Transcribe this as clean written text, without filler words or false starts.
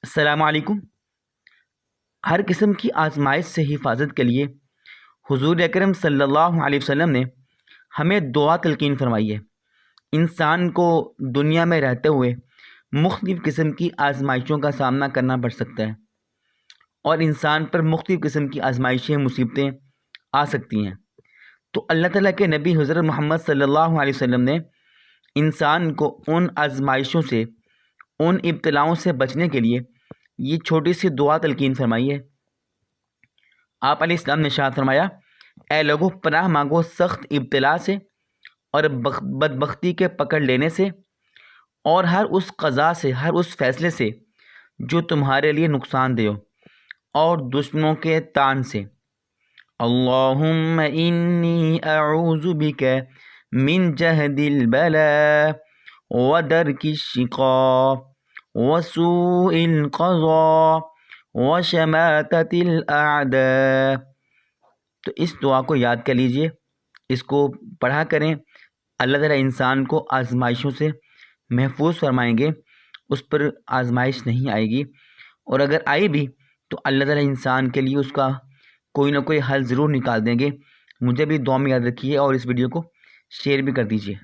السلام علیکم۔ ہر قسم کی آزمائش سے حفاظت کے لیے حضور اکرم صلی اللہ علیہ وسلم نے ہمیں دعا تلقین فرمائی ہے۔ انسان کو دنیا میں رہتے ہوئے مختلف قسم کی آزمائشوں کا سامنا کرنا پڑ سکتا ہے، اور انسان پر مختلف قسم کی آزمائشیں مصیبتیں آ سکتی ہیں۔ تو اللہ تعالیٰ کے نبی حضرت محمد صلی اللہ علیہ وسلم نے انسان کو ان آزمائشوں سے، ان ابتلاؤں سے بچنے کے لیے یہ چھوٹی سی دعا تلقین فرمائی ہے۔ آپ علیہ السلام نے ارشاد فرمایا، اے لوگو پناہ مانگو سخت ابتلا سے اور بدبختی کے پکڑ لینے سے، اور ہر اس قضا سے، ہر اس فیصلے سے جو تمہارے لیے نقصان دہ ہو، اور دشمنوں کے طعن سے۔ اللہم انی اعوذ بک من جہد البلاء ودرک الشقاء وسوء القضاء وشماتت الاعداء۔ تو اس دعا کو یاد کر لیجئے، اس کو پڑھا کریں۔ اللہ تعالیٰ انسان کو آزمائشوں سے محفوظ فرمائیں گے، اس پر آزمائش نہیں آئے گی، اور اگر آئی بھی تو اللہ تعالیٰ انسان کے لیے اس کا کوئی نہ کوئی حل ضرور نکال دیں گے۔ مجھے بھی دعا میں یاد رکھیے، اور اس ویڈیو کو شیئر بھی کر دیجیے۔